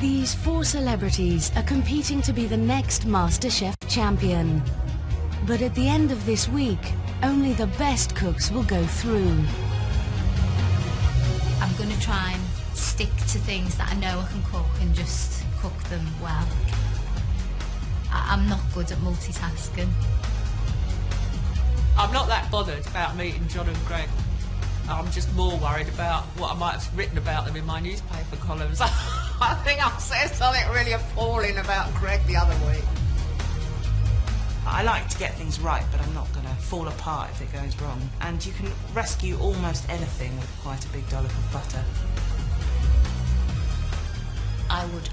These 4 celebrities are competing to be the next Masterchef champion. But at the end of this week, only the best cooks will go through. I'm going to try and stick to things that I know I can cook and just cook them well. I'm not good at multitasking. I'm not that bothered about meeting John and Gregg. I'm just more worried about what I might have written about them in my newspaper columns. I think I said something really appalling about Gregg the other week. I like to get things right, but I'm not going to fall apart if it goes wrong. And you can rescue almost anything with quite a big dollop of butter. I would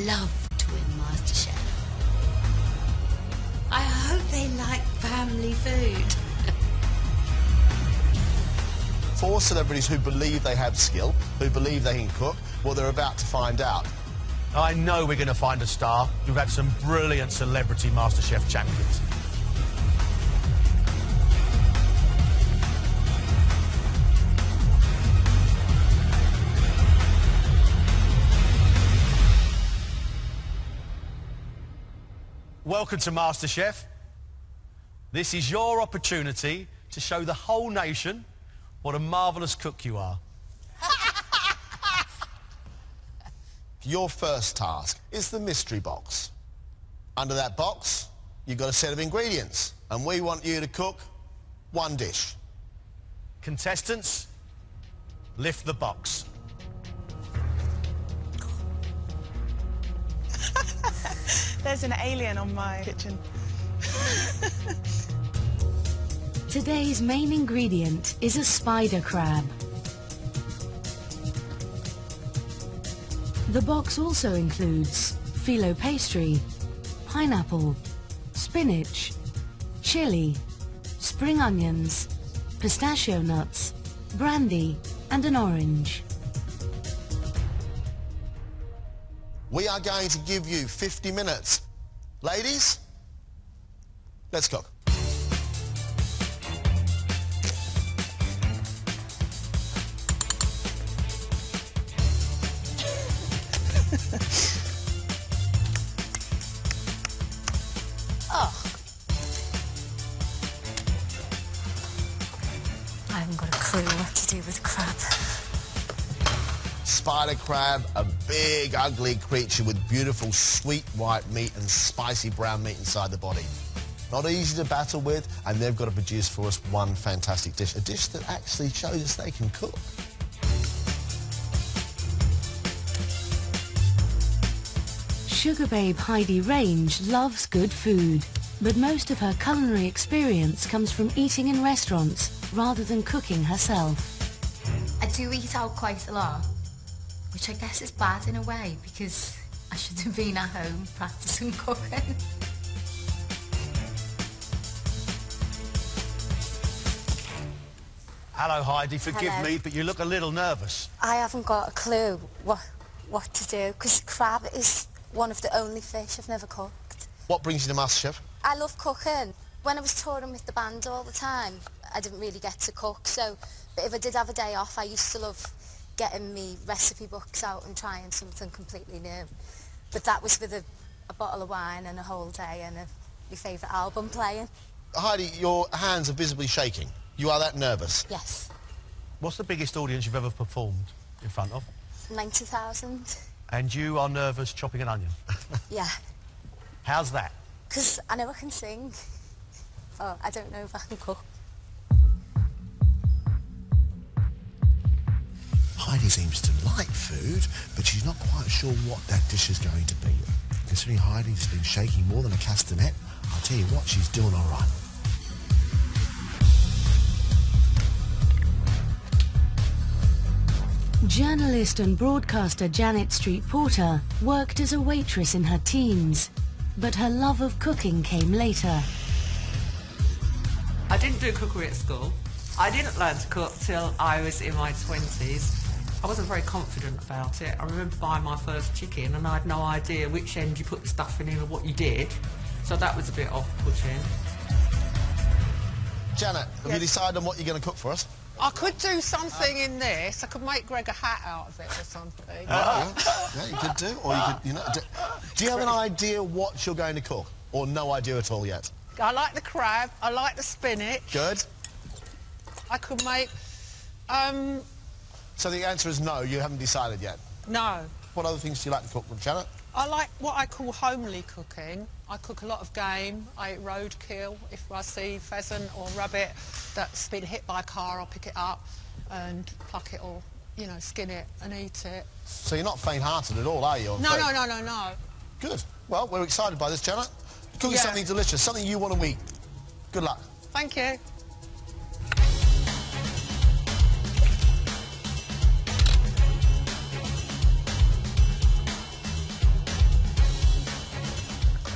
love to win MasterChef. I hope they like family food. 4 celebrities who believe they have skill, who believe they can cook. Well, they're about to find out. I know we're going to find a star. We've had some brilliant celebrity MasterChef champions. Welcome to MasterChef. This is your opportunity to show the whole nation what a marvellous cook you are. Your first task is the mystery box. Under that box, you've got a set of ingredients, and we want you to cook 1 dish. Contestants, lift the box. There's an alien on my kitchen. Today's main ingredient is a spider crab. The box also includes phyllo pastry, pineapple, spinach, chili, spring onions, pistachio nuts, brandy and an orange. We are going to give you 50 minutes. Ladies, let's cook. I haven't got a clue what to do with crab. Spider crab, a big, ugly creature with beautiful sweet white meat and spicy brown meat inside the body. Not easy to battle with, and they've got to produce for us one fantastic dish, a dish that actually shows us they can cook. Sugababe Heidi Range loves good food, but most of her culinary experience comes from eating in restaurants rather than cooking herself. I do eat out quite a lot, which I guess is bad in a way because I should have been at home practicing cooking. Hello, Heidi. Forgive Hello. me, but you look a little nervous. I haven't got a clue what to do, because crab is one of the only fish I've never cooked. What brings you to MasterChef? I love cooking. When I was touring with the band all the time, I didn't really get to cook, so but if I did have a day off, I used to love getting me recipe books out and trying something completely new. But that was with a bottle of wine and a whole day and my favourite album playing. Heidi, your hands are visibly shaking. You are that nervous? Yes. What's the biggest audience you've ever performed in front of? 90,000. And you are nervous chopping an onion? Yeah. How's that? Because I know I can sing. Oh, I don't know if I can cook. Heidi seems to like food, but she's not quite sure what that dish is going to be. Considering Heidi's been shaking more than a castanet, I'll tell you what, she's doing all right. Journalist and broadcaster Janet Street Porter worked as a waitress in her teens, but her love of cooking came later. I didn't do cookery at school. I didn't learn to cook till I was in my 20s. I wasn't very confident about it. I remember buying my first chicken and I had no idea which end you put the stuffing in or what you did. So that was a bit off-putting. Janet, have you decided on what you're going to cook for us? I could do something in this. I could make Gregg a hat out of it or something. Yeah, you could do, or you could, you know... Do you have an idea what you're going to cook, or no idea at all yet? I like the crab, I like the spinach. Good. I could make, So the answer is no, you haven't decided yet. no. What other things do you like to cook, Janet? I like what I call homely cooking. I cook a lot of game. I eat roadkill. If I see pheasant or rabbit that's been hit by a car, I'll pick it up and pluck it or, you know, skin it and eat it. So you're not faint-hearted at all, are you? No, no, no, no, no. Good. Well, we're excited by this, Janet. Cooking something delicious, something you want to eat. Good luck. Thank you.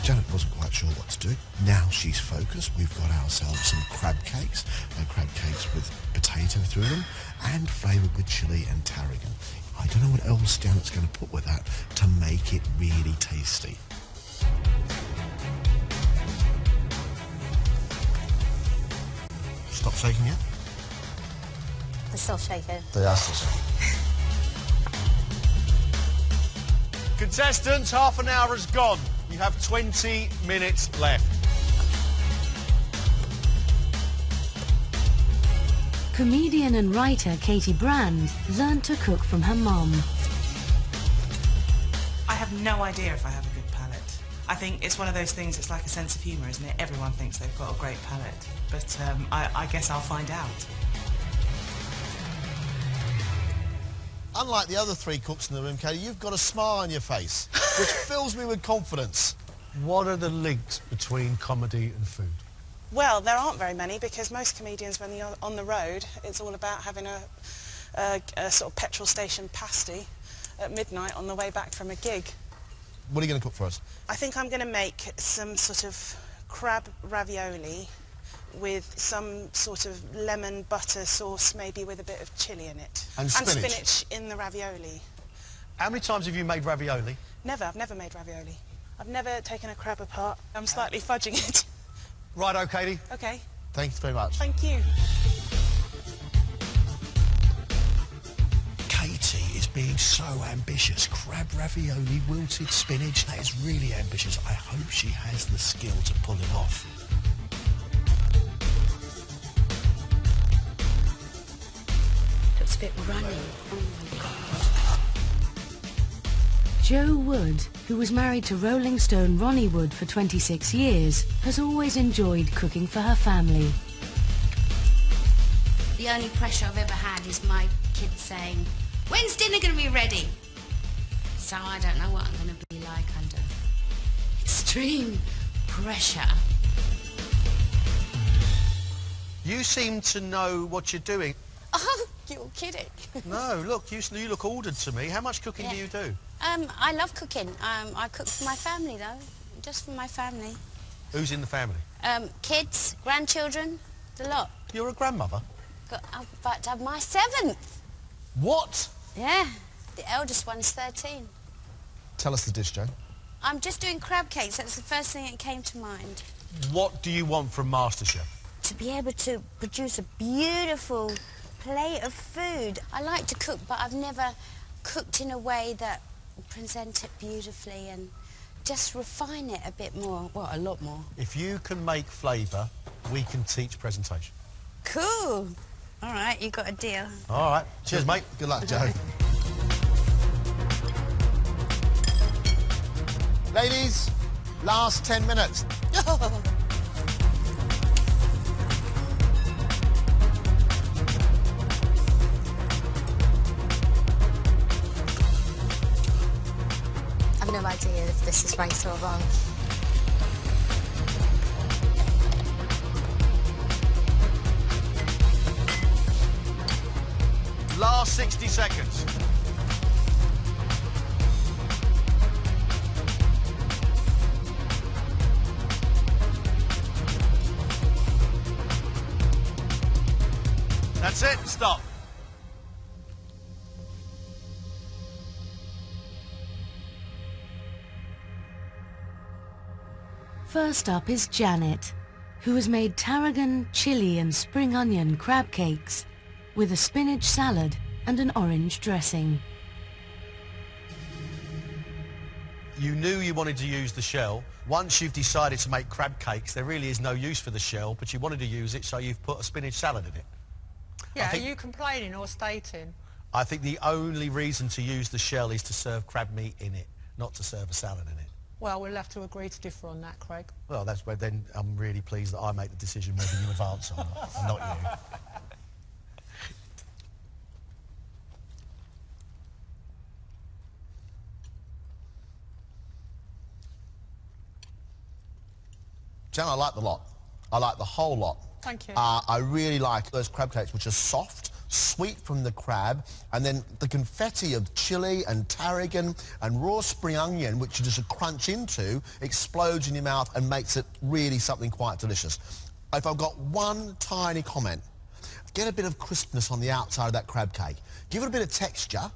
Janet wasn't quite sure what to do. Now she's focused. We've got ourselves some crab cakes with potato through them and flavoured with chilli and tarragon. I don't know what else Janet's going to put with that to make it really tasty. Stop shaking yet? They're still shaking. They are still shaking. Contestants, half an hour has gone. You have 20 minutes left. Comedian and writer Katy Brand learned to cook from her mum. I have no idea if I have a good palate. I think it's one of those things, it's like a sense of humour, isn't it? Everyone thinks they've got a great palate, but I guess I'll find out. Unlike the other three cooks in the room, Katy, you've got a smile on your face, which fills me with confidence. What are the links between comedy and food? Well, there aren't very many, because most comedians, when they're on the road, it's all about having a sort of petrol station pasty at midnight on the way back from a gig. What are you going to cook for us? I think I'm going to make some sort of crab ravioli with some sort of lemon butter sauce, maybe with a bit of chilli in it. And spinach? And spinach in the ravioli. How many times have you made ravioli? Never, I've never made ravioli. I've never taken a crab apart. I'm slightly fudging it. Righto, Katy. Okay. Thanks very much. Thank you. Katy is being so ambitious. Crab ravioli, wilted spinach, that is really ambitious. I hope she has the skill to pull it off. It's a bit runny. Oh my God. Jo Wood, who was married to Rolling Stone Ronnie Wood for 26 years, has always enjoyed cooking for her family. The only pressure I've ever had is my kids saying, "When's dinner going to be ready?" So I don't know what I'm going to be like under extreme pressure. You seem to know what you're doing. Oh, you're kidding. No, look, you look ordered to me. How much cooking do you do? I love cooking. I cook for my family, though. Just for my family. Who's in the family? Kids, grandchildren, the lot. You're a grandmother? I'm about to have my 7th. What? Yeah. The eldest one's 13. Tell us the dish, Jo. I'm just doing crab cakes. That's the first thing that came to mind. What do you want from Masterchef? To be able to produce a beautiful plate of food. I like to cook, but I've never cooked in a way that present it beautifully and just refine it a bit more. Well, a lot more. If you can make flavour, we can teach presentation. Cool. All right, you got a deal. All right. Cheers, mate. Good luck, Jo. Ladies, last 10 minutes. I've no idea if this is right or wrong. Last 60 seconds. That's it. Stop. First up is Janet, who has made tarragon, chilli and spring onion crab cakes with a spinach salad and an orange dressing. You knew you wanted to use the shell. Once you've decided to make crab cakes, there really is no use for the shell, but you wanted to use it, so you've put a spinach salad in it. Yeah, are you complaining or stating? I think the only reason to use the shell is to serve crab meat in it, not to serve a salad in it. Well, we'll have to agree to differ on that, Craig. Well, that's where then I'm really pleased that I make the decision whether you advance or not, and not you. Jan, I like the lot. I like the whole lot. Thank you. I really like those crab cakes, which are soft, sweet from the crab, and then the confetti of chilli and tarragon and raw spring onion, which you just crunch into, explodes in your mouth and makes it really something quite delicious. If I've got one tiny comment, get a bit of crispness on the outside of that crab cake. Give it a bit of texture,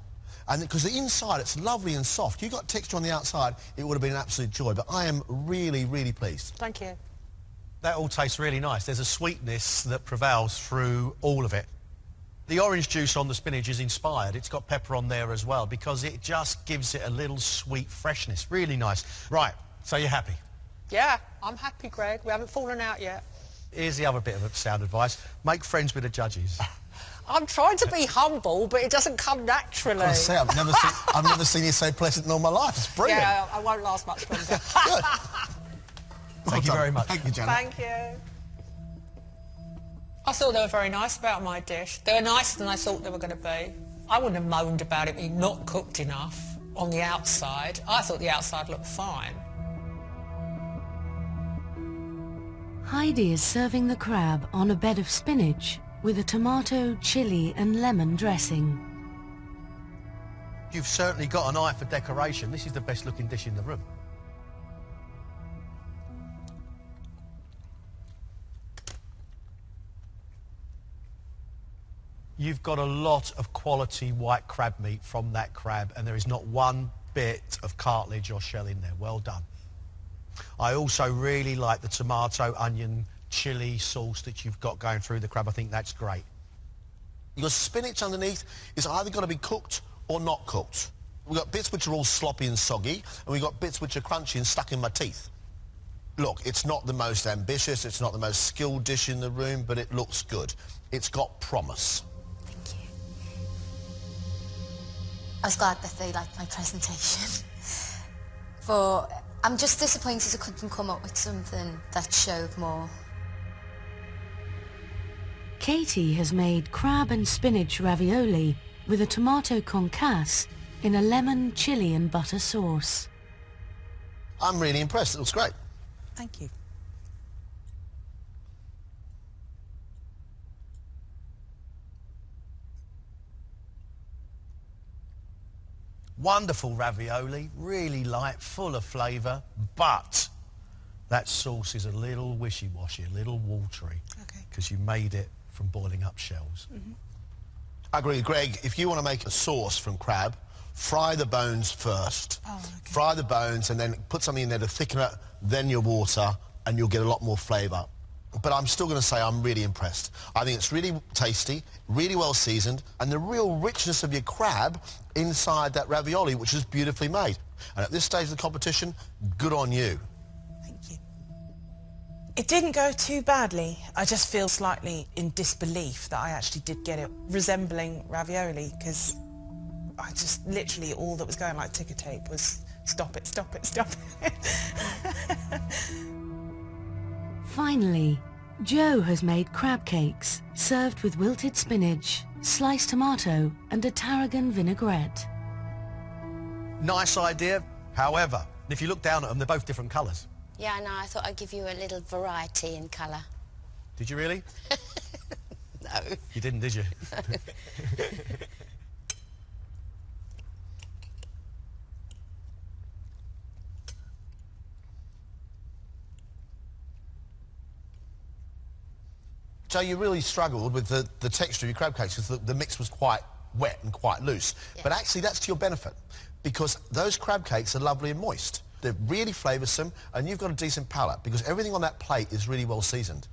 and because the inside it's lovely and soft. You got texture on the outside, it would have been an absolute joy. But I am really, really pleased. Thank you. That all tastes really nice. There's a sweetness that prevails through all of it. The orange juice on the spinach is inspired. It's got pepper on there as well because it just gives it a little sweet freshness. Really nice. Right, so you're happy? Yeah, I'm happy, Greg. We haven't fallen out yet. Here's the other bit of sound advice. Make friends with the judges. I'm trying to be humble, but it doesn't come naturally. I say, I've never seen you so pleasant in all my life. It's brilliant. Yeah, I won't last much longer. Good. Thank you very much. Thank you, Janet. Thank you. I thought they were very nice about my dish. They were nicer than I thought they were going to be. I wouldn't have moaned about it being not cooked enough on the outside. I thought the outside looked fine. Heidi is serving the crab on a bed of spinach with a tomato, chilli and lemon dressing. You've certainly got an eye for decoration. This is the best looking dish in the room. You've got a lot of quality white crab meat from that crab, and there is not one bit of cartilage or shell in there. Well done. I also really like the tomato, onion, chilli sauce that you've got going through the crab. I think that's great. Your spinach underneath is either got to be cooked or not cooked. We've got bits which are all sloppy and soggy, and we've got bits which are crunchy and stuck in my teeth. Look, it's not the most ambitious, it's not the most skilled dish in the room, but it looks good. It's got promise. Thank you. I was glad that they liked my presentation. But I'm just disappointed I couldn't come up with something that showed more. Katy has made crab and spinach ravioli with a tomato concasse in a lemon, chilli and butter sauce. I'm really impressed. It looks great. Thank you. Wonderful ravioli, really light, full of flavour, but that sauce is a little wishy-washy, a little watery. Okay. Because you made it from boiling up shells. Mm-hmm. I agree with Greg. If you want to make a sauce from crab, fry the bones first. Oh, okay. Fry the bones and then put something in there to thicken it, then your water, and you'll get a lot more flavour. But I'm still going to say I'm really impressed. I think it's really tasty, really well seasoned, and the real richness of your crab inside that ravioli, which is beautifully made. And at this stage of the competition, good on you. Thank you. It didn't go too badly. I just feel slightly in disbelief that I actually did get it resembling ravioli, because I just literally all that was going like ticker tape was stop it, stop it, stop it. Finally, Jo has made crab cakes served with wilted spinach, sliced tomato and a tarragon vinaigrette. Nice idea. However, if you look down at them, they're both different colours. Yeah, I know. I thought I'd give you a little variety in colour. Did you really? No. You didn't, did you? So you really struggled with the texture of your crab cakes because the mix was quite wet and quite loose. Yeah. But actually that's to your benefit because those crab cakes are lovely and moist. They're really flavoursome and you've got a decent palate because everything on that plate is really well seasoned.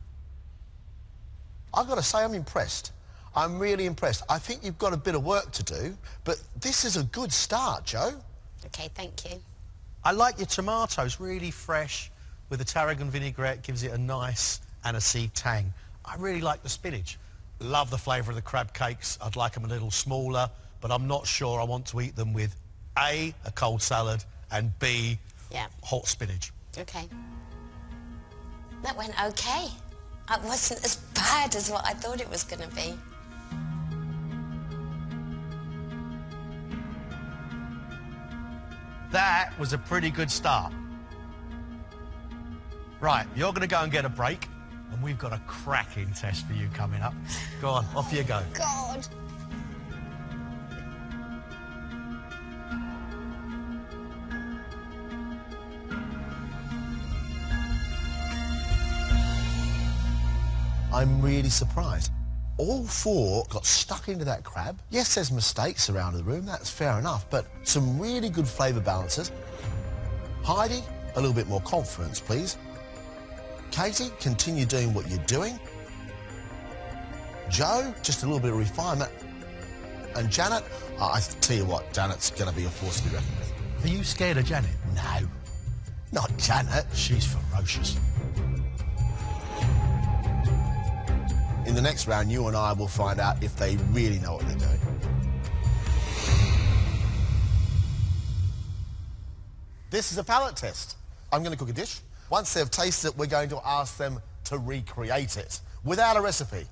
I've got to say I'm impressed. I'm really impressed. I think you've got a bit of work to do, but this is a good start, Jo. Okay, thank you. I like your tomatoes really fresh with the tarragon vinaigrette, gives it a nice aniseed tang. I really like the spinach. Love the flavour of the crab cakes. I'd like them a little smaller, but I'm not sure I want to eat them with A, a cold salad, and B, hot spinach. Okay. That went okay. It wasn't as bad as what I thought it was going to be. That was a pretty good start. Right, you're going to go and get a break, and we've got a cracking test for you coming up. Go on, off you go. God. I'm really surprised. All four got stuck into that crab. Yes, there's mistakes around the room, that's fair enough, but some really good flavour balances. Heidi, a little bit more confidence, please. Katy, continue doing what you're doing. Joe, just a little bit of refinement. And Janet, I tell you what, Janet's going to be a force to be reckoned with. Are you scared of Janet? No, not Janet. She's ferocious. In the next round, you and I will find out if they really know what they're doing. This is a palate test. I'm going to cook a dish. Once they've tasted it, we're going to ask them to recreate it without a recipe.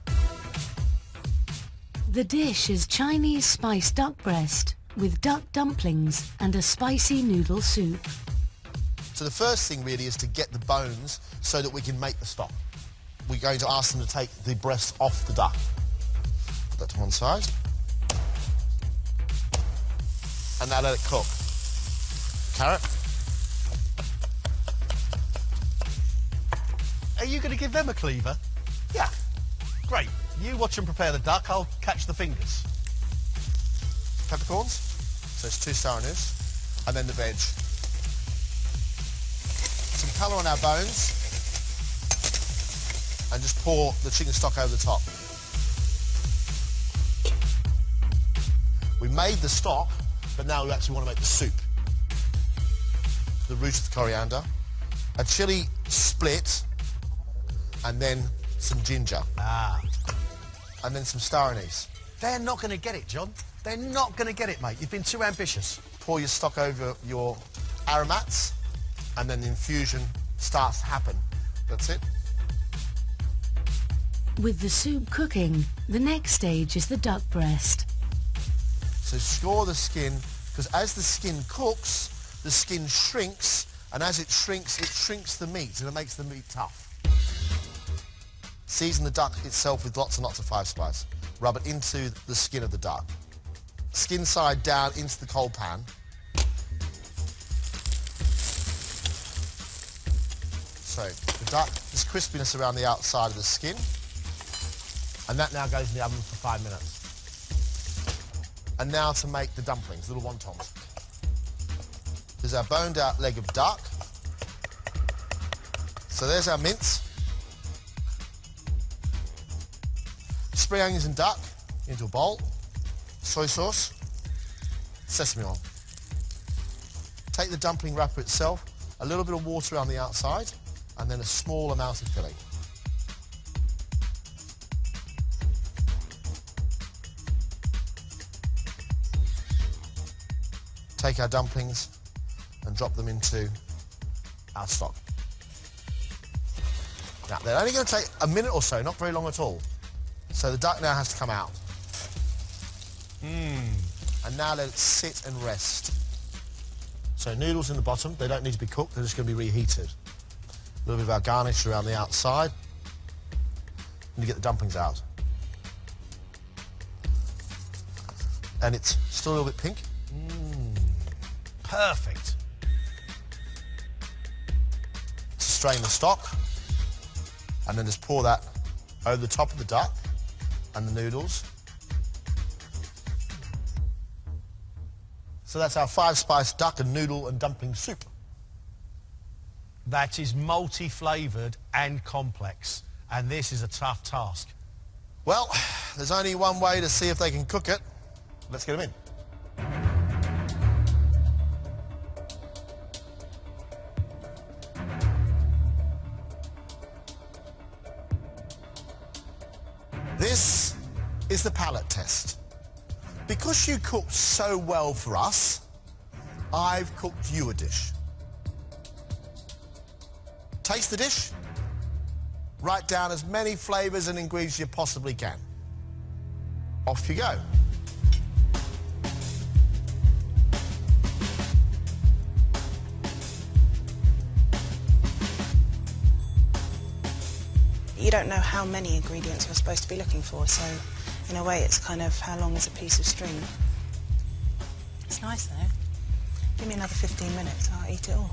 The dish is Chinese spiced duck breast with duck dumplings and a spicy noodle soup. So the first thing really is to get the bones so that we can make the stock. We're going to ask them to take the breast off the duck. Put that to one side. And now let it cook. Carrot. Are you going to give them a cleaver? Yeah. Great. You watch them prepare the duck, I'll catch the fingers. Peppercorns. So it's 2 sour anise. And then the veg. Some colour on our bones. And just pour the chicken stock over the top. We made the stock, but now we actually want to make the soup. The root of the coriander, a chilli split, and then some ginger. And then some star anise. They're not going to get it, John. They're not going to get it, mate. You've been too ambitious. Pour your stock over your aromats, and then the infusion starts to happen. That's it. With the soup cooking, the next stage is the duck breast. So score the skin, because as the skin cooks, the skin shrinks, and as it shrinks the meat, and it makes the meat tough. Season the duck itself with lots and lots of 5-spice. Rub it into the skin of the duck. Skin side down into the cold pan. So the duck, there's crispiness around the outside of the skin. And that now goes in the oven for 5 minutes. And now to make the dumplings, little wontons. There's our boned out leg of duck. So there's our mince. Spring onions and duck into a bowl. Soy sauce. Sesame oil. Take the dumpling wrapper itself, a little bit of water around the outside, and then a small amount of filling. Take our dumplings and drop them into our stock. Now, they're only going to take a minute or so, not very long at all. So the duck now has to come out. And now let it sit and rest. So noodles in the bottom, they don't need to be cooked, they're just going to be reheated. A little bit of our garnish around the outside. And you get the dumplings out. And it's still a little bit pink. Perfect. To strain the stock, and then just pour that over the top of the duck and the noodles. So that's our 5-spice duck and noodle and dumpling soup. That is multi-flavoured and complex, and this is a tough task. Well, there's only one way to see if they can cook it. Let's get them in. This is the palate test. Because you cooked so well for us, I've cooked you a dish. Taste the dish. Write down as many flavours and ingredients you possibly can. Off you go. You don't know how many ingredients you're supposed to be looking for, so in a way it's kind of how long is a piece of string. It's nice though. Give me another 15 minutes, I'll eat it all.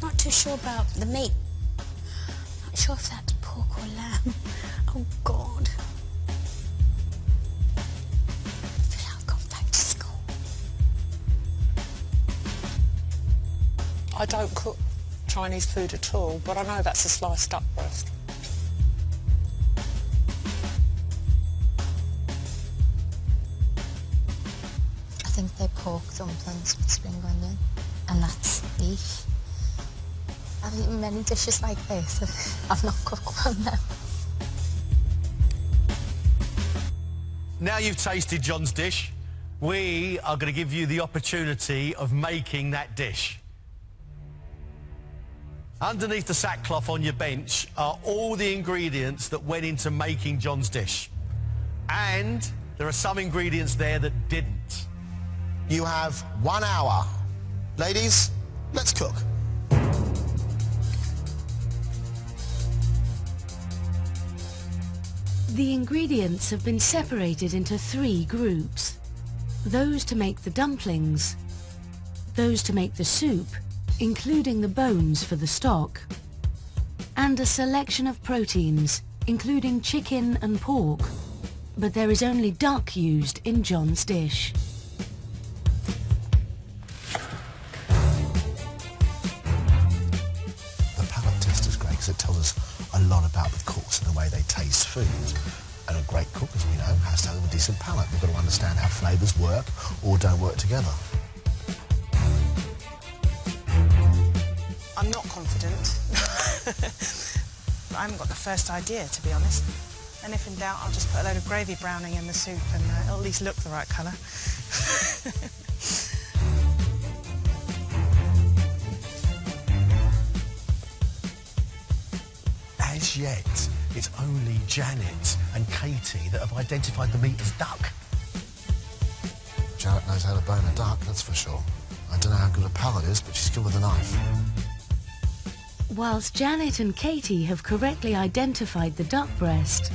Not too sure about the meat. Not sure if that's pork or lamb. Oh God. I feel like I've gone back to school. I don't cook Chinese food at all, but I know that's a sliced duck breast. I think they're pork dumplings with spring onion, and that's beef. I've eaten many dishes like this. I've not cooked one though. Now you've tasted John's dish, we are going to give you the opportunity of making that dish. Underneath the sackcloth on your bench are all the ingredients that went into making John's dish. And there are some ingredients there that didn't. You have 1 hour. Ladies, let's cook. The ingredients have been separated into 3 groups. Those to make the dumplings, those to make the soup, including the bones for the stock, and a selection of proteins, including chicken and pork, but there is only duck used in John's dish. The palate test is great because it tells us a lot about the cooks and the way they taste food. And a great cook, as we know, has to have a decent palate. They've got to understand how flavours work or don't work together. I'm not confident. I haven't got the first idea, to be honest. And if in doubt, I'll just put a load of gravy browning in the soup and it'll at least look the right colour. As yet, it's only Janet and Katy that have identified the meat as duck. Janet knows how to bone a duck, that's for sure. I don't know how good a palate is, but she's good with a knife. Whilst Janet and Katy have correctly identified the duck breast,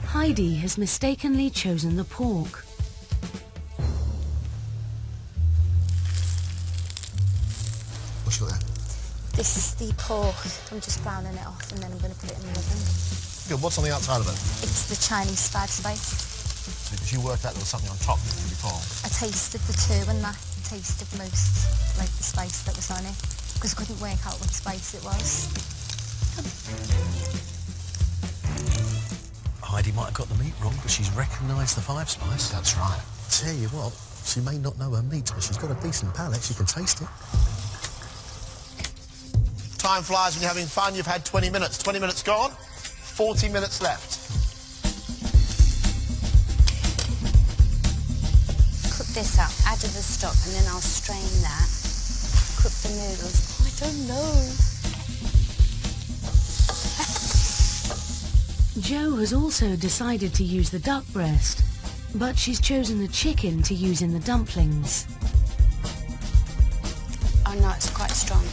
Heidi has mistakenly chosen the pork. What's you got there? This is the pork. I'm just browning it off and then I'm going to put it in the oven. Good, what's on the outside of it? It's the Chinese 5-spice. So did you work out there was something on top before? I tasted the 2 and that tasted most like the spice that was on it, because I couldn't work out what spice it was. Heidi might have got the meat wrong, but she's recognised the 5-spice. That's right. Tell you what, she may not know her meat, but she's got a decent palate. She can taste it. Time flies when you're having fun. You've had 20 minutes. 20 minutes gone, 40 minutes left. Cook this up, add to the stock, and then I'll strain that. Cook the noodles. I don't know. Jo has also decided to use the duck breast, but she's chosen the chicken to use in the dumplings. Oh no, it's quite strong.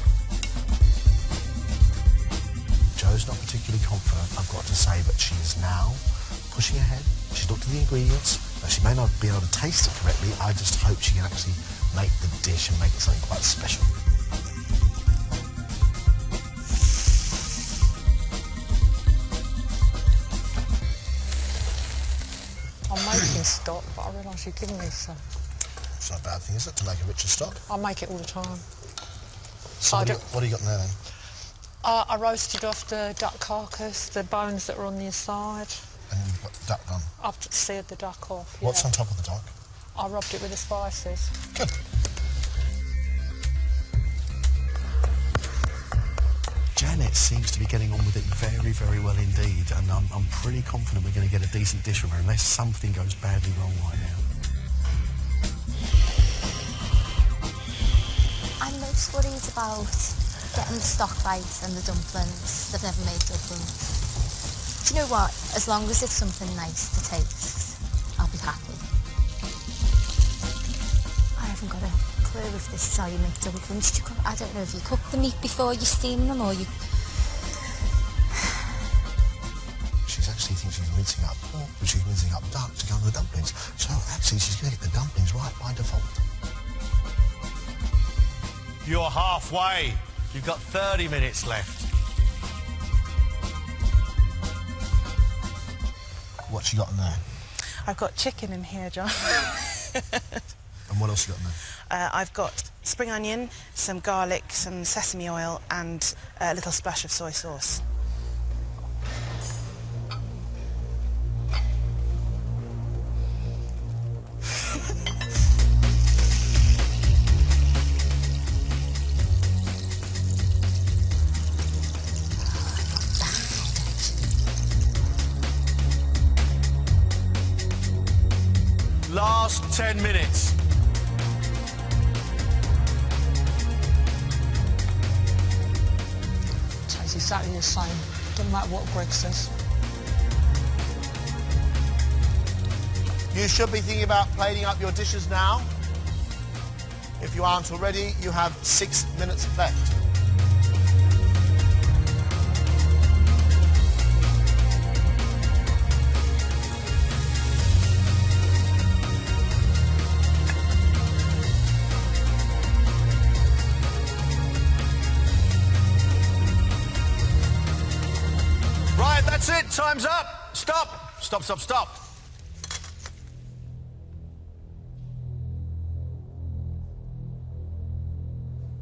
Jo's not particularly confident, I've got to say, but she is now pushing ahead. She's looked at the ingredients. Now, she may not be able to taste it correctly. I just hope she can actually make the dish and make it something quite special. I'm making stock, but I realise you've given me some. It's not a bad thing, is it, to make a richer stock? I make it all the time. So what do you got in there then? I roasted off the duck carcass, the bones that are on the inside. And you've got the duck done? I've seared the duck off, What's yeah. on top of the duck? I rubbed it with the spices. Good. Janet seems to be getting on with it very, very well indeed, and I'm pretty confident we're going to get a decent dish from her, unless something goes badly wrong right now. I'm most worried about getting the stock right and the dumplings. They've never made dumplings. Do you know what? As long as it's something nice to taste, I'll be happy. I haven't got a clue if this is how you make dumplings. I don't know if you cook the meat before you steam them or you... She's actually thinks she's mincing up pork, but she's mincing up duck to go into the dumplings. So actually she's going to get the dumplings right by default. You're halfway. You've got 30 minutes left. What's she got in there? I've got chicken in here, John. And what else you got in there? I've got spring onion, some garlic, some sesame oil, and a little splash of soy sauce. Last 10 minutes. Tastes exactly the same. Doesn't matter what Gregg says. You should be thinking about plating up your dishes now. If you aren't already, you have 6 minutes left. That's it, time's up. Stop, stop, stop, stop.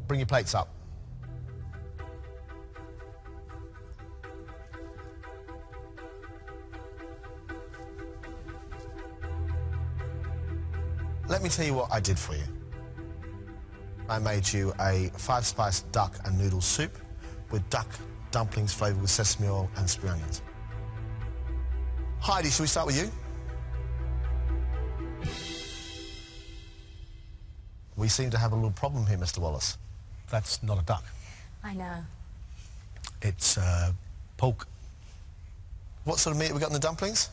Bring your plates up. Let me tell you what I did for you. I made you a 5-spice duck and noodle soup with duck dumplings flavoured with sesame oil and spring onions. Heidi, shall we start with you? We seem to have a little problem here, Mr. Wallace. That's not a duck. I know. It's pork. What sort of meat have we got in the dumplings?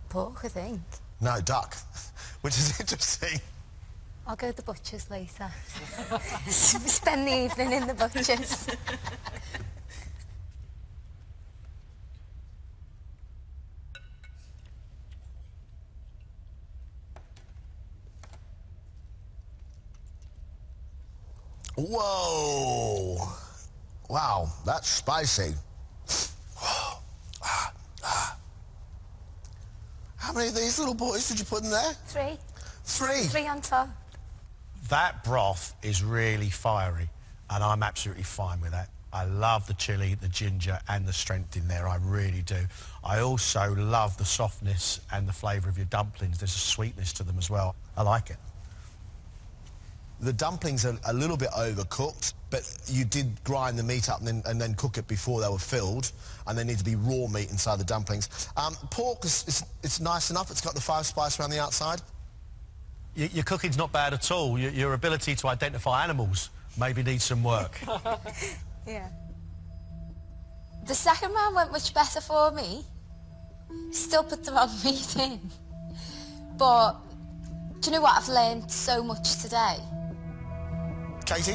Pork, I think. No, duck, which is interesting. I'll go to the butcher's later. Spend the evening in the butcher's. Whoa! Wow, that's spicy. How many of these little boys did you put in there? 3. 3? 3 on top. That broth is really fiery, and I'm absolutely fine with that. I love the chilli, the ginger, and the strength in there. I really do. I also love the softness and the flavour of your dumplings. There's a sweetness to them as well. I like it. The dumplings are a little bit overcooked, but you did grind the meat up and then cook it before they were filled, and they need to be raw meat inside the dumplings. Pork, it's nice enough. It's got the 5-spice around the outside. Your cooking's not bad at all. Your ability to identify animals maybe needs some work. Yeah. The second round went much better for me. Still put the wrong meat in. But do you know what? I've learned so much today. Katy?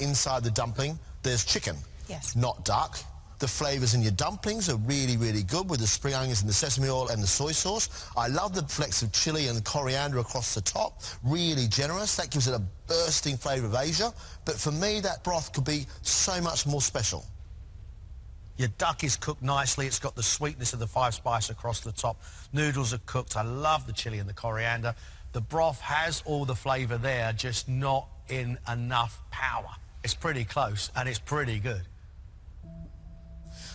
Inside the dumpling, there's chicken. Yes. Not duck. The flavours in your dumplings are really, really good with the spring onions and the sesame oil and the soy sauce. I love the flecks of chilli and coriander across the top. Really generous. That gives it a bursting flavour of Asia. But for me, that broth could be so much more special. Your duck is cooked nicely. It's got the sweetness of the 5-spice across the top. Noodles are cooked. I love the chilli and the coriander. The broth has all the flavour there, just not in enough power. It's pretty close, and it's pretty good.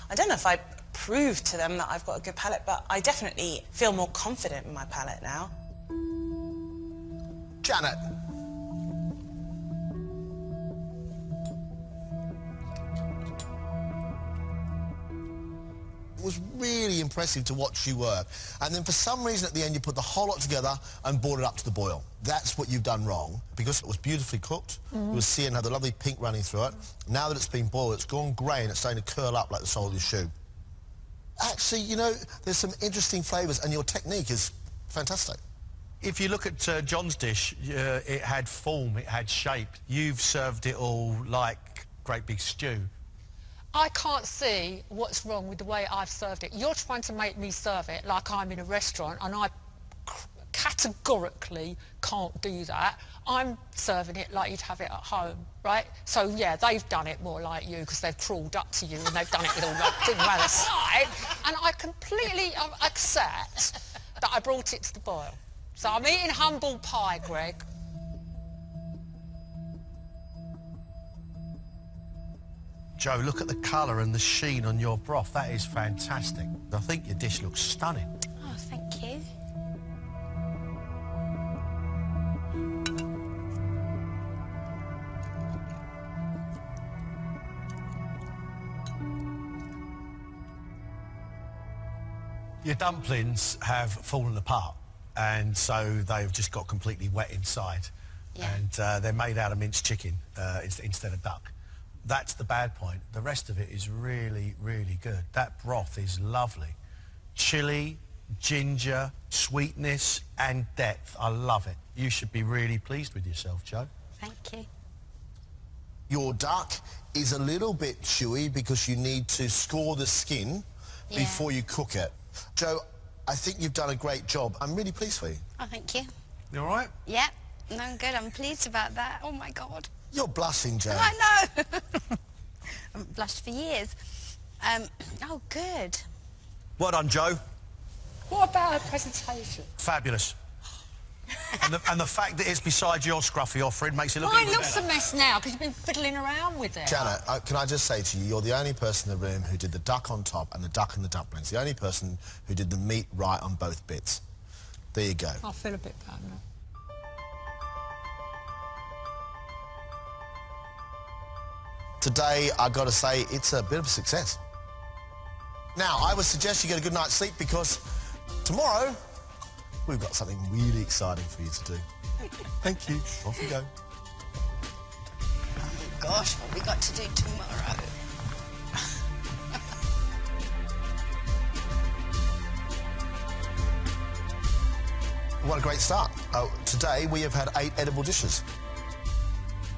I don't know if I prove to them that I've got a good palate, but I definitely feel more confident in my palate now. Janet. It was really impressive to watch you work. And then for some reason at the end you put the whole lot together and brought it up to the boil. That's what you've done wrong, because it was beautifully cooked. You will see and had the lovely pink running through it. Now that it's been boiled, it's gone grey and it's starting to curl up like the sole of your shoe. Actually, you know, there's some interesting flavours and your technique is fantastic. If you look at John's dish, it had form, it had shape. You've served it all like great big stew. I can't see what's wrong with the way I've served it. You're trying to make me serve it like I'm in a restaurant, and I categorically can't do that. I'm serving it like you'd have it at home, right? So yeah, they've done it more like you because they've crawled up to you and they've done it with all that thing around the side. And I completely accept that I brought it to the boil. So I'm eating humble pie, Gregg. Joe, look at the colour and the sheen on your broth. That is fantastic. I think your dish looks stunning. Oh, thank you. Your dumplings have fallen apart, and so they've just got completely wet inside. Yeah. And they're made out of minced chicken instead of duck. That's the bad point. The rest of it is really, really good. That broth is lovely. Chili, ginger, sweetness and depth. I love it. You should be really pleased with yourself, Joe. Thank you. Your duck is a little bit chewy because you need to score the skin before you cook it. Joe, I think you've done a great job. I'm really pleased for you. Oh, thank you. You all right? Yeah, no, I'm good. I'm pleased about that. Oh, my God. You're blushing, Joe. I know. I haven't blushed for years. Oh, good. Well done, Joe. What about her presentation? Fabulous. and the fact that it's beside your scruffy offering makes it look Mine even looks better. a mess now because you've been fiddling around with it. Janet, can I just say to you, you're the only person in the room who did the duck on top and the duck and the dumplings. The only person who did the meat right on both bits. There you go. I feel a bit bad now. Today, I've got to say, it's a bit of a success. Now, I would suggest you get a good night's sleep because tomorrow, we've got something really exciting for you to do. Thank you. Off you go. Oh, gosh, what we got to do tomorrow. What a great start. Today, we have had 8 edible dishes.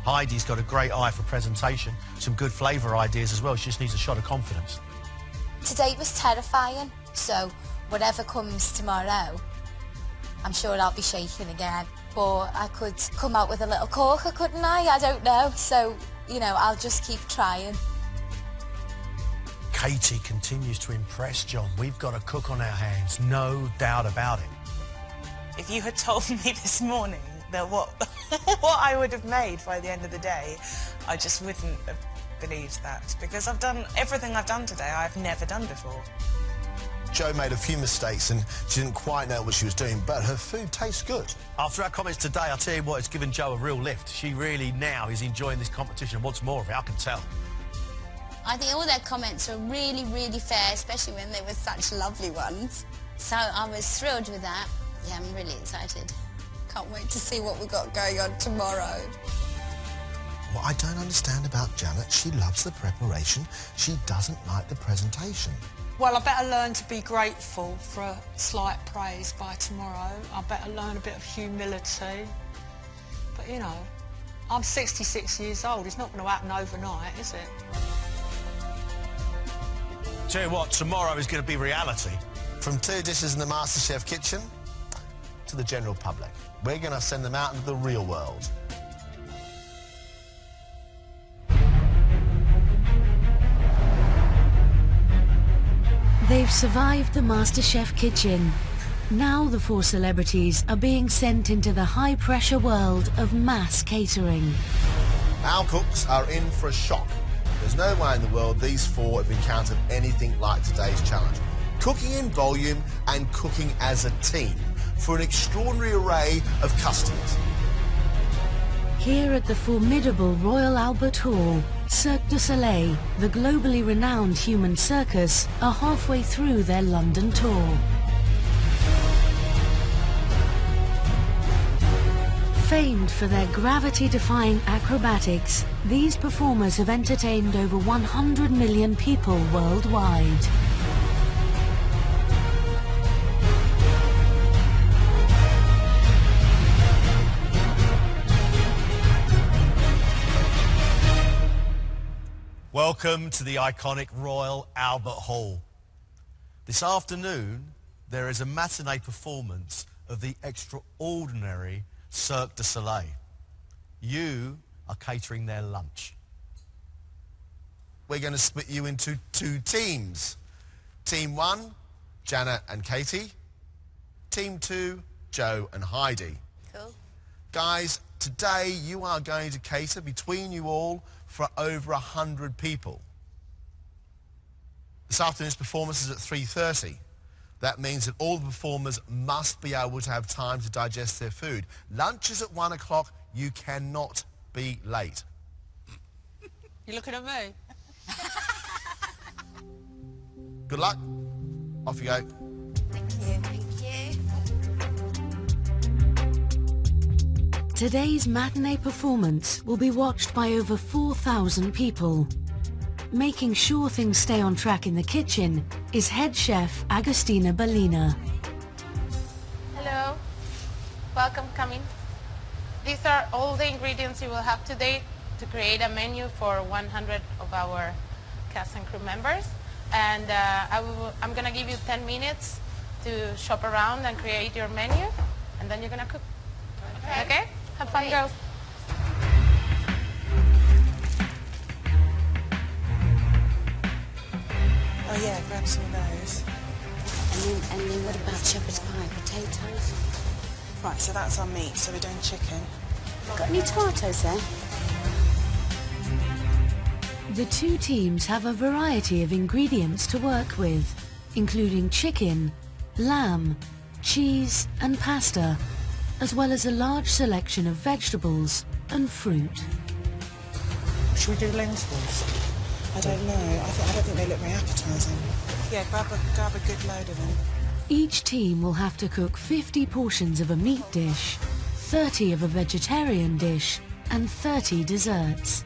Heidi's got a great eye for presentation, some good flavour ideas as well. She just needs a shot of confidence. Today was terrifying, so whatever comes tomorrow, I'm sure I'll be shaking again. But I could come out with a little corker, couldn't I? I don't know. So, you know, I'll just keep trying. Katy continues to impress, John. We've got a cook on our hands, no doubt about it. If you had told me this morning that what I would have made by the end of the day, I just wouldn't have believed that. Because I've done everything I've done today, I've never done before. Jo made a few mistakes and she didn't quite know what she was doing, but her food tastes good. After our comments today, I'll tell you what, it's given Jo a real lift. She really now is enjoying this competition and wants more of it, I can tell. I think all their comments were really, really fair, especially when they were such lovely ones. So I was thrilled with that. Yeah, I'm really excited. Can't wait to see what we got going on tomorrow. What I don't understand about Janet, she loves the preparation. She doesn't like the presentation. Well, I better learn to be grateful for a slight praise by tomorrow. I better learn a bit of humility. But, you know, I'm 66 years old. It's not going to happen overnight, is it? Tell you what, tomorrow is going to be reality. From 2 dishes in the Masterchef kitchen to the general public. We're going to send them out into the real world. They've survived the Masterchef kitchen. Now the 4 celebrities are being sent into the high-pressure world of mass catering. Our cooks are in for a shock. There's no way in the world these four have encountered anything like today's challenge. Cooking in volume and cooking as a team for an extraordinary array of customers. Here at the formidable Royal Albert Hall, Cirque du Soleil, the globally renowned human circus, are halfway through their London tour. Famed for their gravity-defying acrobatics, these performers have entertained over 100 million people worldwide. Welcome to the iconic Royal Albert Hall. This afternoon, there is a matinee performance of the extraordinary Cirque du Soleil. You are catering their lunch. We're going to split you into two teams. Team 1, Janet and Katie. Team 2, Joe and Heidi. Cool. Guys, today you are going to cater between you all for over 100 people. This afternoon's performance is at 3:30. That means that all the performers must be able to have time to digest their food. Lunch is at 1 o'clock. You cannot be late. You looking at me? Good luck. Off you go. Thank you. Thank you. Today's matinee performance will be watched by over 4,000 people. Making sure things stay on track in the kitchen is head chef Agustina Bellina. Hello, welcome, come in. These are all the ingredients you will have today to create a menu for 100 of our cast and crew members. And I'm gonna give you 10 minutes to shop around and create your menu, and then you're gonna cook. Okay? Have fun, girls. Oh yeah, grab some of those. And then what about shepherd's pie? Potatoes? Right, so that's our meat, so we're doing chicken. Got any tomatoes there? The two teams have a variety of ingredients to work with, including chicken, lamb, cheese and pasta, as well as a large selection of vegetables and fruit. Should we do lentils? I don't know. I don't think they look very appetising. Yeah, grab a good load of them. Each team will have to cook 50 portions of a meat dish, 30 of a vegetarian dish, and 30 desserts.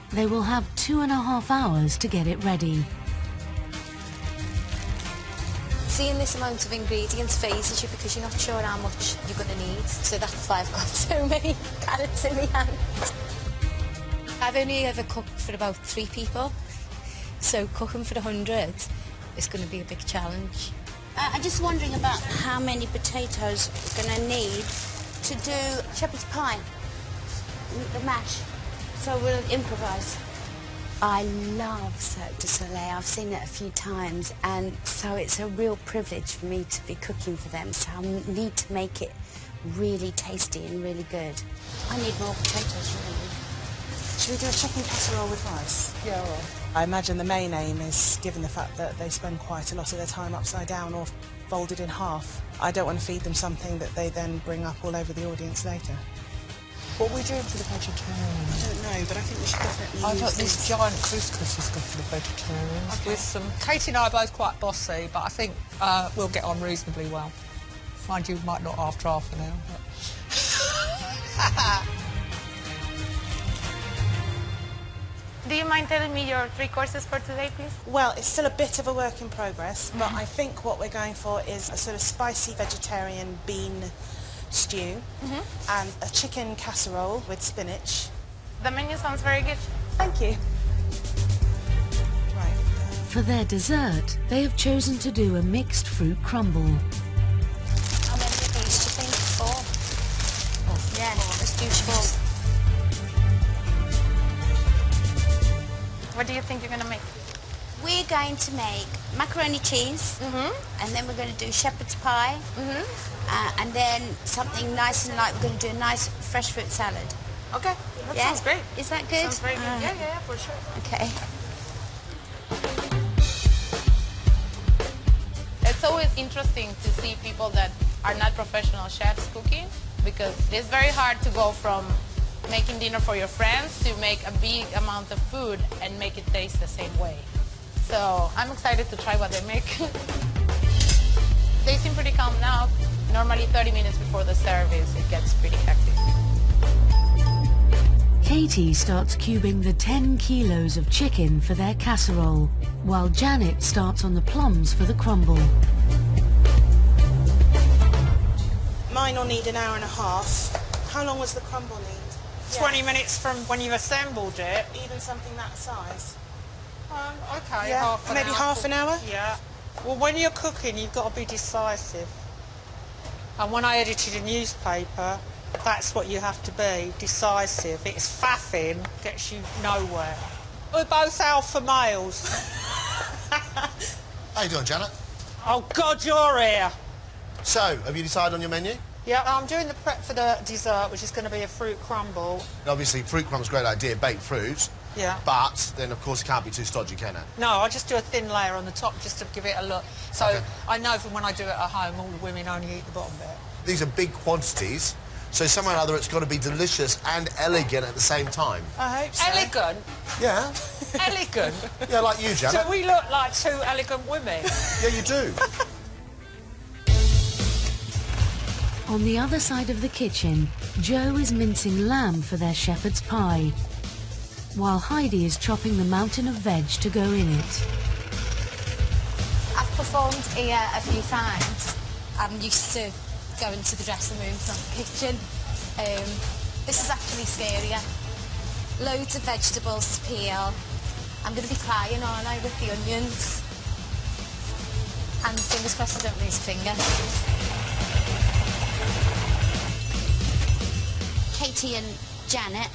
They will have 2.5 hours to get it ready. Seeing this amount of ingredients phases you because you're not sure how much you're going to need. So that's why I've got so many carrots in my hand. I've only ever cooked for about 3 people, so cooking for 100 is going to be a big challenge. I'm just wondering about how many potatoes we're going to need to do shepherd's pie, the mash. So we'll improvise. I love Cirque du Soleil. I've seen it a few times, and so it's a real privilege for me to be cooking for them. So I need to make it really tasty and really good. I need more potatoes, really. Should we do a chicken casserole with rice? Yeah, all right. I imagine the main aim is, given the fact that they spend quite a lot of their time upside down or folded in half, I don't want to feed them something that they then bring up all over the audience later. What are we doing for the vegetarians? I don't know, but I think we should definitely I've use got this. these giant couscouses good for the vegetarians. Okay. With some... Katie and I are both quite bossy, but I think we'll get on reasonably well. Mind you, might not after half an hour, but... Do you mind telling me your 3 courses for today, please? Well, it's still a bit of a work in progress, but I think what we're going for is a sort of spicy vegetarian bean stew and a chicken casserole with spinach. The menu sounds very good. Thank you. Right. For their dessert, they have chosen to do a mixed fruit crumble. How many of these do you think? 4? Yeah, let's do 4. What do you think you're going to make? We're going to make macaroni cheese, and then we're going to do shepherd's pie, and then something nice and light. We're going to do a nice fresh fruit salad. Okay, that Yeah? sounds great. Is that good? Sounds very good. Yeah, for sure. Okay. It's always interesting to see people that are not professional chefs cooking, because it's very hard to go from making dinner for your friends to make a big amount of food and make it taste the same way. So I'm excited to try what they make. They seem pretty calm now. Normally 30 minutes before the service, it gets pretty hectic. Katy starts cubing the 10 kilos of chicken for their casserole, while Janet starts on the plums for the crumble. Mine will need an hour and a half. How long was the crumble need? 20 minutes from when you've assembled it. Even something that size? Okay, Yeah, maybe half an hour? Yeah. Well, when you're cooking, you've got to be decisive. And when I edited a newspaper, that's what you have to be, decisive. It's faffing, gets you nowhere. We're both alpha males. How you doing, Janet? Oh, God, you're here. So, have you decided on your menu? Yeah, I'm doing the prep for the dessert, which is going to be a fruit crumble. Obviously, fruit crumb's a great idea, baked fruit. Yeah. But then, of course, it can't be too stodgy, can it? No, I just do a thin layer on the top just to give it a look. So Okay. I know from when I do it at home, all the women only eat the bottom bit. These are big quantities, so somehow or other it's got to be delicious and elegant at the same time. I hope so. Elegant? Yeah. Elegant? Yeah, like you, Janet. Do we look like two elegant women? Yeah, you do. On the other side of the kitchen, Joe is mincing lamb for their shepherd's pie, while Heidi is chopping the mountain of veg to go in it. I've performed here a few times. I'm used to going to the dressing room from the kitchen. This is actually scarier. Loads of vegetables to peel. I'm going to be crying, aren't I, with the onions? And fingers crossed I don't lose a finger. Katy and Janet,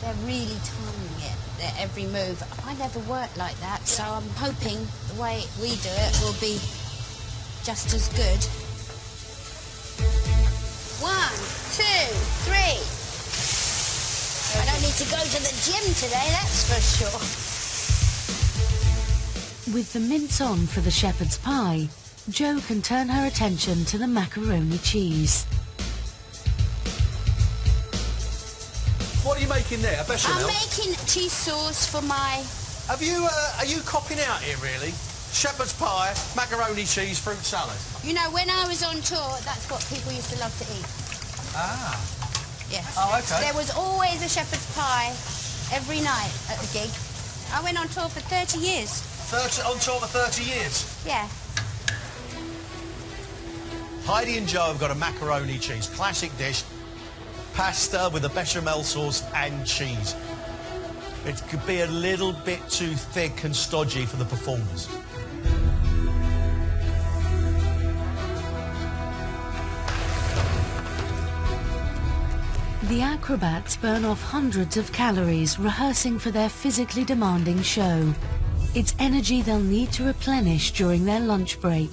they're really timing it, their every move. I never work like that, so I'm hoping the way we do it will be just as good. 1, 2, 3. I don't need to go to the gym today, that's for sure. With the mince on for the shepherd's pie, Jo can turn her attention to the macaroni cheese. What are you making there? A bechamel? I'm making cheese sauce for my... Have you, are you copping out here, really? Shepherd's pie, macaroni cheese, fruit salad. You know, when I was on tour, that's what people used to love to eat. Ah. Yes. Oh, okay. There was always a shepherd's pie every night at the gig. I went on tour for 30 years. On tour for 30 years? Yeah. Heidi and Joe have got a macaroni cheese, classic dish, pasta with a bechamel sauce and cheese. It could be a little bit too thick and stodgy for the performers. The acrobats burn off hundreds of calories rehearsing for their physically demanding show. It's energy they'll need to replenish during their lunch break.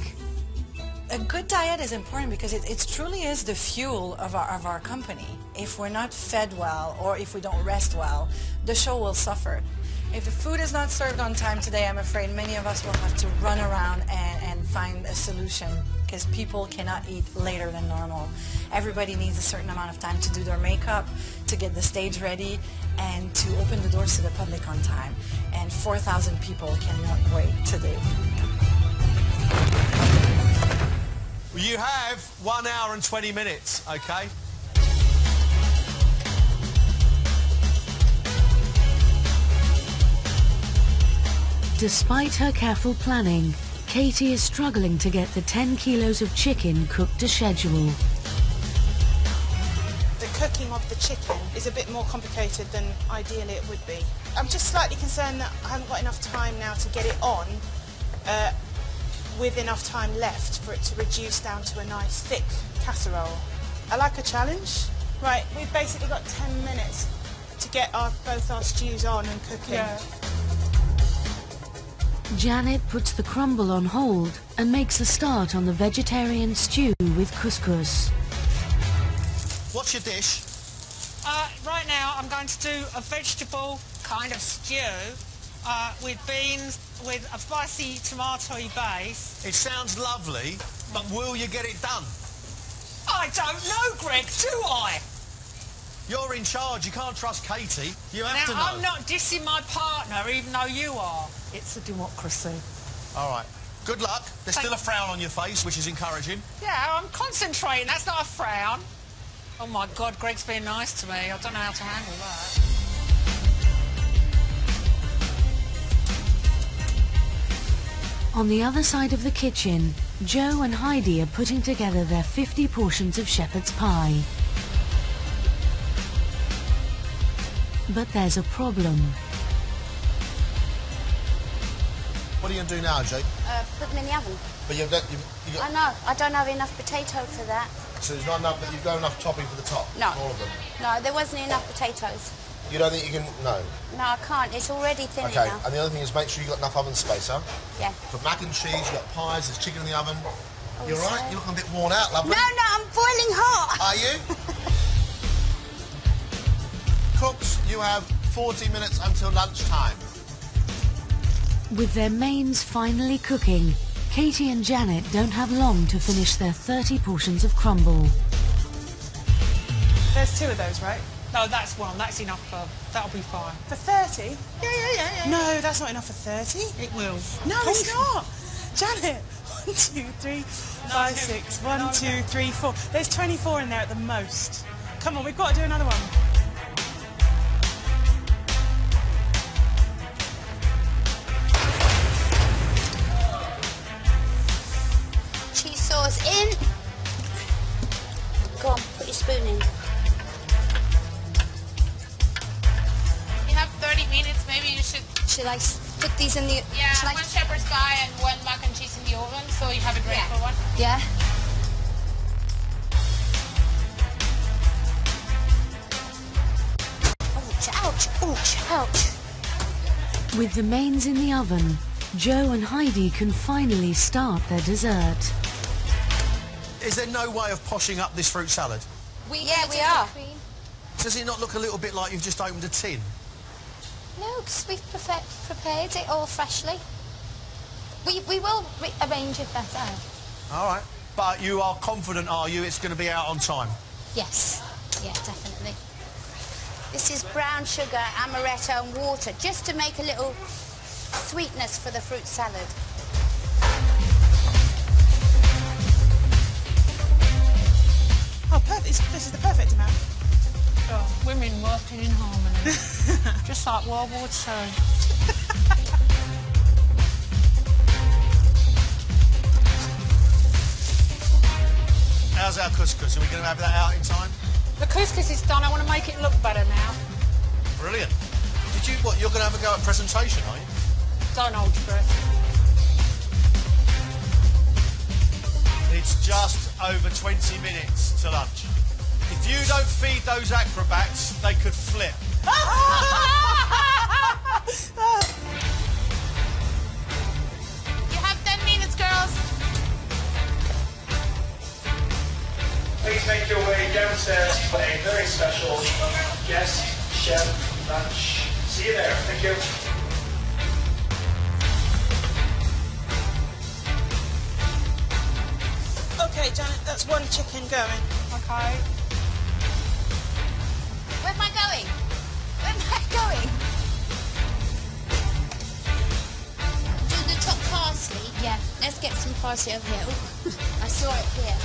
A good diet is important because it truly is the fuel of our company. If we're not fed well or if we don't rest well, the show will suffer. If the food is not served on time today, I'm afraid many of us will have to run around and find a solution because people cannot eat later than normal. Everybody needs a certain amount of time to do their makeup, to get the stage ready, and to open the doors to the public on time. And 4,000 people cannot wait to do. You have 1 hour and 20 minutes, okay? Despite her careful planning, Katy is struggling to get the 10 kilos of chicken cooked to schedule. The cooking of the chicken is a bit more complicated than ideally it would be. I'm just slightly concerned that I haven't got enough time now to get it on with enough time left for it to reduce down to a nice thick casserole. I like a challenge. Right, we've basically got 10 minutes to get both our stews on and cooking. Yeah. Janet puts the crumble on hold and makes a start on the vegetarian stew with couscous. What's your dish? Right I'm going to do a vegetable kind of stew with beans, with a spicy tomato base. It sounds lovely, but will you get it done? I don't know, Greg, do I? You're in charge. You can't trust Katy. You have to know. I'm not dissing my partner, even though you are. It's a democracy. All right. Good luck. There's still a frown on your face, which is encouraging. Yeah, I'm concentrating. That's not a frown. Oh, my God, Greg's being nice to me. I don't know how to handle that. On the other side of the kitchen, Joe and Heidi are putting together their 50 portions of shepherd's pie. But there's a problem. What are you going to do now, Jake? Put them in the oven. But you've I know, I don't have enough potato for that. So there's not enough, but you've got enough topping for the top? No. All of them? No, there wasn't enough potatoes. You don't think you can... No. No, I can't. It's already thin Okay, enough. and the other thing is make sure you've got enough oven space, huh? Yeah. For mac and cheese, you've got pies, there's chicken in the oven. Oh, You all right? You're looking a bit worn out, lovely. No, I'm boiling hot. Are you? Cooks, you have 40 minutes until lunchtime. With their mains finally cooking, Katy and Janet don't have long to finish their 30 portions of crumble. There's 2 of those, right? No, that's one. That's enough for... That'll be fine. For 30? Yeah. No, that's not enough for 30. It will. No, it's not. Janet, 1, 2, 3, 5, 6. 1, 2, 3, 4. There's 24 in there at the most. Come on, we've got to do another one. Cheese sauce in. Go on, put your spoon in. You have 30 minutes, maybe you should... Should I put these in the... Yeah, should I... one shepherd's pie and one mac and cheese in the oven, so you have it ready for one. Yeah. Ouch, ouch, ouch. With the mains in the oven, Joe and Heidi can finally start their dessert. Is there no way of poshing up this fruit salad? We are. Does it not look a little bit like you've just opened a tin? No, because we've prepared it all freshly. We will arrange it better. All right. But you are confident, are you, it's going to be out on time? Yes. Yeah, definitely. This is brown sugar, amaretto and water, just to make a little sweetness for the fruit salad. Oh, perfect. This is the perfect amount. Oh, women working in harmony. Just like World War II. How's our couscous? Are we going to have that out in time? The couscous is done. I want to make it look better now. Brilliant. What, you're going to have a go at presentation, are you? Don't hold your breath. It's just over 20 minutes to lunch. If you don't feed those acrobats, they could flip. You have 10 minutes, girls. Please make your way downstairs for a very special guest chef lunch. See you there. Thank you. Okay, Janet, that's 1 chicken going. Okay. Where am I going? Where am I going? Do the top parsley? Yeah. Let's get some parsley over here. Ooh, I saw it here.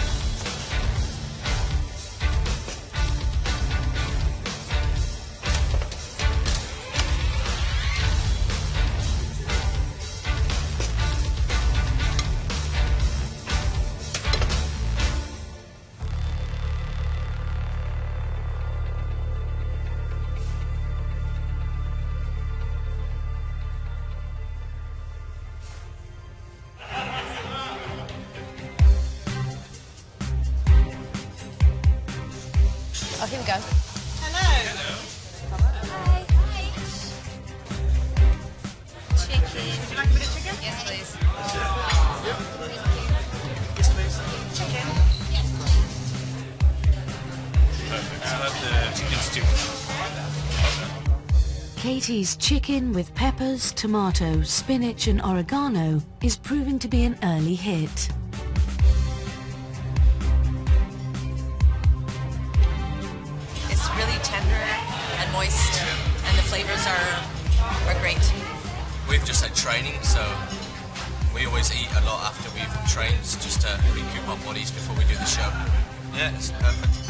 Oh, here we go. Hello. Hi. Hi. Chicken. Would you like a bit of chicken? Yes, please. Yes, please. Chicken. Perfect. So that's the chicken stew. Katy's chicken with peppers, tomato, spinach and oregano is proving to be an early hit. It's really tender and moist, and the flavors are great. We've just had training, so we always eat a lot after we've trained, just to recoup our bodies before we do the show. Yeah, it's perfect.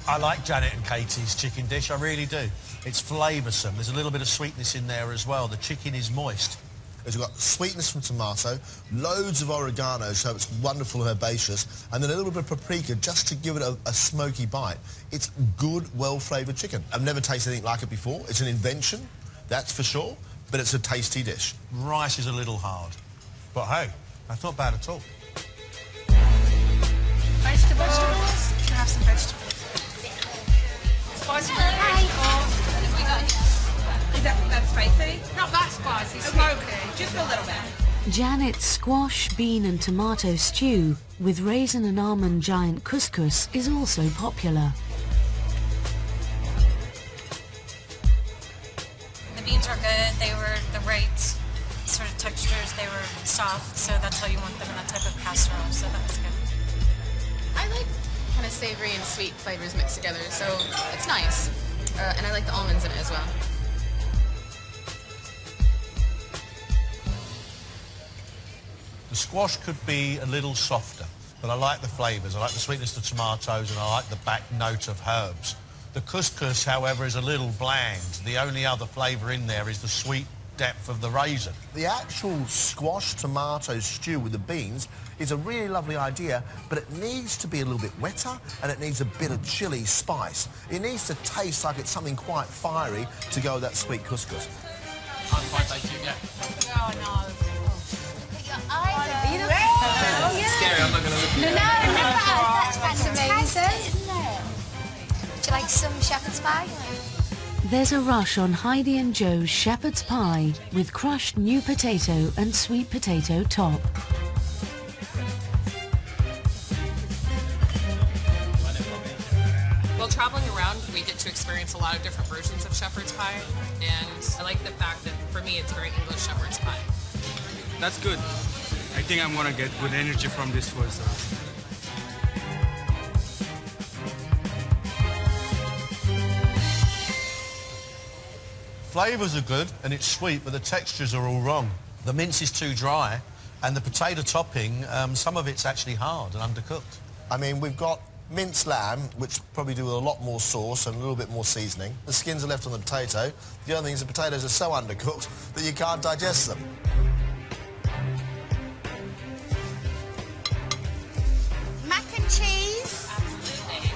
I like Janet and Katy's chicken dish, I really do. It's flavoursome. There's a little bit of sweetness in there as well. The chicken is moist. It's got sweetness from tomato, loads of oregano, so it's wonderful herbaceous, and then a little bit of paprika just to give it a smoky bite. It's good, well-flavoured chicken. I've never tasted anything like it before. It's an invention, that's for sure, but it's a tasty dish. Rice is a little hard, but hey, that's not bad at all. Vegetables. Can I have some vegetables? Spicy vegetables. Is that spicy? Not that spicy. Smoky. Just a little bit. Janet's squash, bean and tomato stew with raisin and almond giant couscous is also popular. The beans were good. They were the right sort of textures. They were soft, so that's how you want them in that type of casserole, so that was good. I like kind of savory and sweet flavors mixed together, so it's nice. And I like the almonds in it as well. The squash could be a little softer, but I like the flavours. I like the sweetness of tomatoes and I like the back note of herbs. The couscous, however, is a little bland. The only other flavour in there is the sweet depth of the raisin. The actual squash tomato stew with the beans is a really lovely idea, but it needs to be a little bit wetter and it needs a bit of chilli spice. It needs to taste like it's something quite fiery to go with that sweet couscous. I'm fine, thank you, yeah. Oh, no. It's scary, I'm not going to look at it. That's amazing, isn't it? Would you like some shepherd's pie? There's a rush on Heidi and Joe's shepherd's pie with crushed new potato and sweet potato top. While traveling around, we get to experience a lot of different versions of shepherd's pie, and I like the fact that for me it's very English shepherd's pie. That's good. I think I'm gonna get good energy from this first. Flavours are good and it's sweet, but the textures are all wrong. The mince is too dry and the potato topping, some of it's actually hard and undercooked. I mean, we've got minced lamb, which probably do with a lot more sauce and a little bit more seasoning. The skins are left on the potato. The other thing is the potatoes are so undercooked that you can't digest them. Mac and cheese. Absolutely.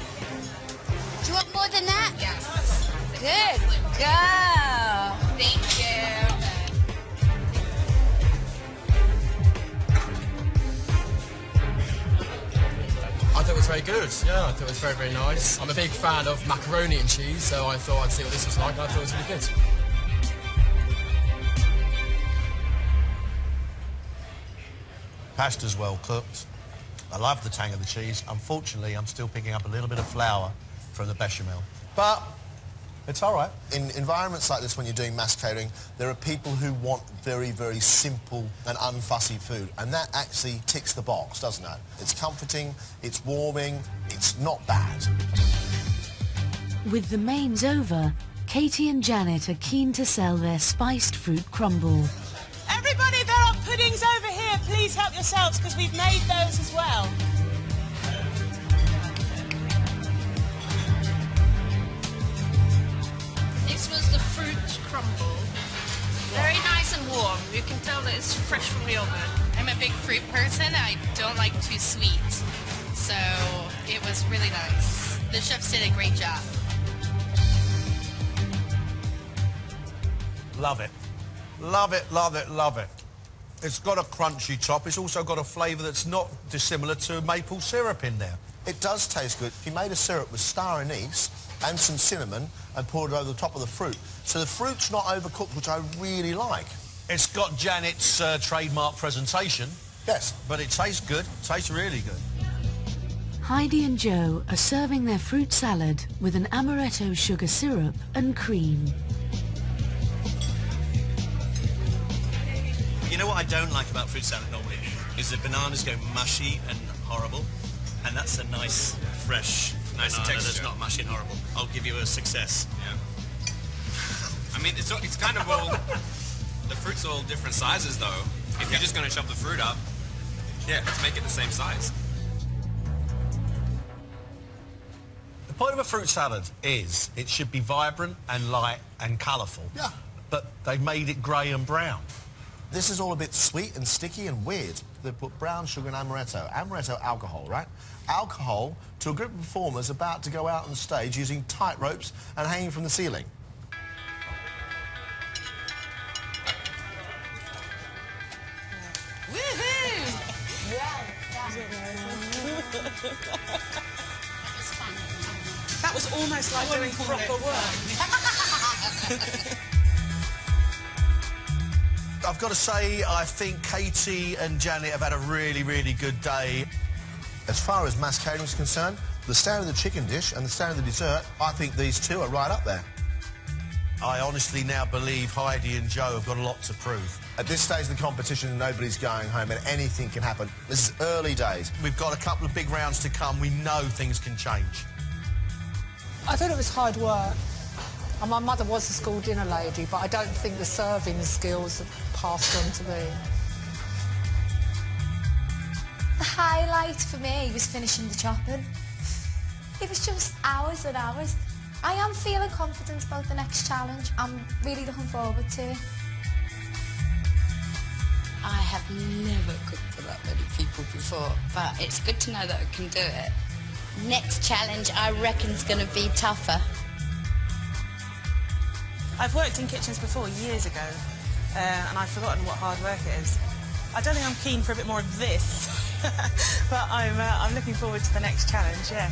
Do you want more than that? Yes. Good. Go. Thank you. I thought it was very good, yeah, I thought it was very, very nice. I'm a big fan of macaroni and cheese, so I thought I'd see what this was like, and I thought it was really good. Pasta's well cooked. I love the tang of the cheese. Unfortunately, I'm still picking up a little bit of flour from the bechamel. But it's all right. In environments like this, when you're doing mass catering, there are people who want very, very simple and unfussy food, and that actually ticks the box, doesn't it? It's comforting, it's warming, it's not bad. With the mains over, Katy and Janet are keen to sell their spiced fruit crumble. Everybody, there are puddings over here. Please help yourselves because we've made those as well. This was the fruit crumble. Very nice and warm. You can tell that it's fresh from the oven. I'm a big fruit person. I don't like too sweet. So it was really nice. The chefs did a great job. Love it. Love it, love it, love it. It's got a crunchy top. It's also got a flavour that's not dissimilar to maple syrup in there. It does taste good. He made a syrup with star anise and some cinnamon and poured it over the top of the fruit. So the fruit's not overcooked, which I really like. It's got Janet's trademark presentation. Yes. But it tastes good. It tastes really good. Heidi and Joe are serving their fruit salad with an amaretto sugar syrup and cream. You know what I don't like about fruit salad normally? Is the bananas go mushy and horrible, and that's a nice, fresh, nice texture. That's not mushy and horrible. I'll give you a success. Yeah. I mean, it's kind of all, the fruit's all different sizes though. If you're just going to chop the fruit up, yeah, let's make it the same size. The point of a fruit salad is it should be vibrant and light and colourful. Yeah. But they've made it grey and brown. This is all a bit sweet and sticky and weird. They put brown sugar and amaretto. Amaretto, alcohol, right? Alcohol to a group of performers about to go out on stage using tight ropes and hanging from the ceiling. Woohoo! That was almost like doing proper work. I've got to say, I think Katie and Janet have had a really, really good day. As far as mass catering is concerned, the standard of the chicken dish and the standard of the dessert, I think these two are right up there. I honestly now believe Heidi and Joe have got a lot to prove. At this stage of the competition, nobody's going home and anything can happen. This is early days. We've got a couple of big rounds to come. We know things can change. I thought it was hard work. And my mother was a school dinner lady, but I don't think the serving skills have passed on to me. The highlight for me was finishing the chopping. It was just hours and hours. I am feeling confident about the next challenge. I'm really looking forward to it. I have never cooked for that many people before, but it's good to know that I can do it. Next challenge, I reckon, is going to be tougher. I've worked in kitchens before, years ago, and I've forgotten what hard work it is. I don't think I'm keen for a bit more of this, but I'm looking forward to the next challenge, yeah.